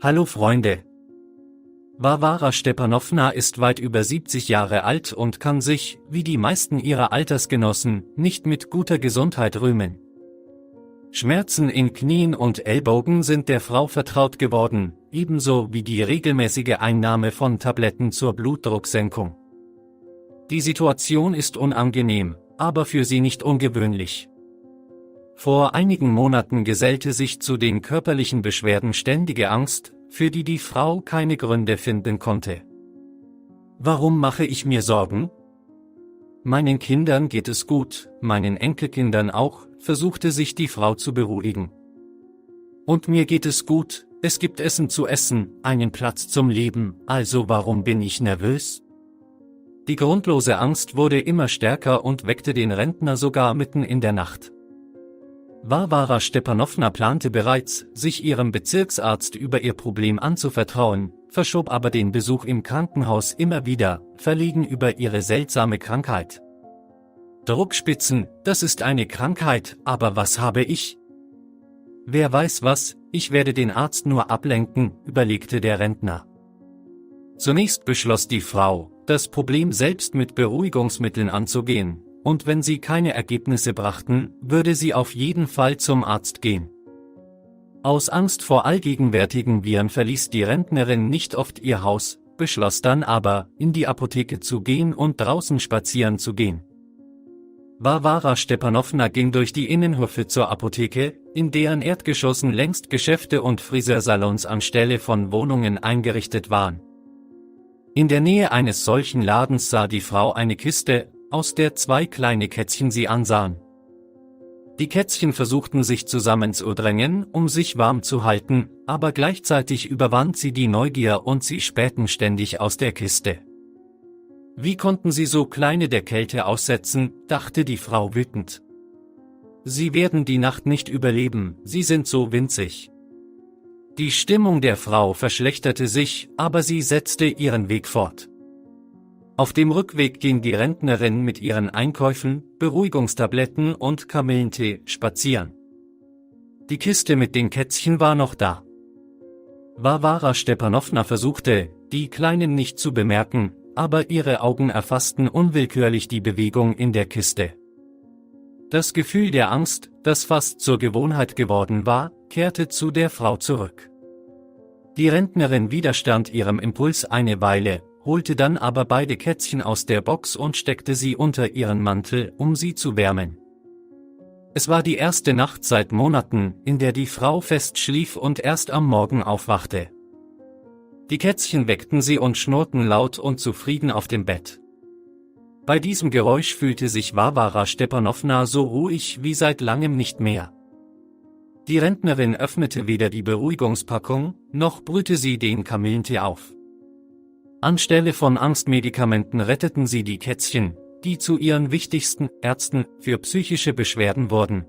Hallo Freunde! Warwara Stepanowna ist weit über 70 Jahre alt und kann sich, wie die meisten ihrer Altersgenossen, nicht mit guter Gesundheit rühmen. Schmerzen in Knien und Ellbogen sind der Frau vertraut geworden, ebenso wie die regelmäßige Einnahme von Tabletten zur Blutdrucksenkung. Die Situation ist unangenehm, aber für sie nicht ungewöhnlich. Vor einigen Monaten gesellte sich zu den körperlichen Beschwerden ständige Angst, für die die Frau keine Gründe finden konnte. Warum mache ich mir Sorgen? Meinen Kindern geht es gut, meinen Enkelkindern auch, versuchte sich die Frau zu beruhigen. Und mir geht es gut, es gibt Essen zu essen, einen Platz zum Leben, also warum bin ich nervös? Die grundlose Angst wurde immer stärker und weckte den Rentner sogar mitten in der Nacht. Warwara Stepanowna plante bereits, sich ihrem Bezirksarzt über ihr Problem anzuvertrauen, verschob aber den Besuch im Krankenhaus immer wieder, verlegen über ihre seltsame Krankheit. Druckspitzen, das ist eine Krankheit, aber was habe ich? Wer weiß was, ich werde den Arzt nur ablenken, überlegte der Rentner. Zunächst beschloss die Frau, das Problem selbst mit Beruhigungsmitteln anzugehen. Und wenn sie keine Ergebnisse brachten, würde sie auf jeden Fall zum Arzt gehen. Aus Angst vor allgegenwärtigen Viren verließ die Rentnerin nicht oft ihr Haus, beschloss dann aber, in die Apotheke zu gehen und draußen spazieren zu gehen. Warwara Stepanowna ging durch die Innenhöfe zur Apotheke, in deren Erdgeschossen längst Geschäfte und Friseursalons anstelle von Wohnungen eingerichtet waren. In der Nähe eines solchen Ladens sah die Frau eine Kiste, aus der zwei kleine Kätzchen sie ansahen. Die Kätzchen versuchten sich zusammenzudrängen, um sich warm zu halten, aber gleichzeitig überwand sie die Neugier und sie spähten ständig aus der Kiste. Wie konnten sie so kleine der Kälte aussetzen, dachte die Frau wütend. Sie werden die Nacht nicht überleben, sie sind so winzig. Die Stimmung der Frau verschlechterte sich, aber sie setzte ihren Weg fort. Auf dem Rückweg ging die Rentnerin mit ihren Einkäufen, Beruhigungstabletten und Kamillentee spazieren. Die Kiste mit den Kätzchen war noch da. Warwara Stepanowna versuchte, die Kleinen nicht zu bemerken, aber ihre Augen erfassten unwillkürlich die Bewegung in der Kiste. Das Gefühl der Angst, das fast zur Gewohnheit geworden war, kehrte zu der Frau zurück. Die Rentnerin widerstand ihrem Impuls eine Weile, holte dann aber beide Kätzchen aus der Box und steckte sie unter ihren Mantel, um sie zu wärmen. Es war die erste Nacht seit Monaten, in der die Frau fest schlief und erst am Morgen aufwachte. Die Kätzchen weckten sie und schnurrten laut und zufrieden auf dem Bett. Bei diesem Geräusch fühlte sich Warwara Stepanowna so ruhig wie seit langem nicht mehr. Die Rentnerin öffnete weder die Beruhigungspackung, noch brühte sie den Kamillentee auf. Anstelle von Angstmedikamenten retteten sie die Kätzchen, die zu ihren wichtigsten Ärzten für psychische Beschwerden wurden,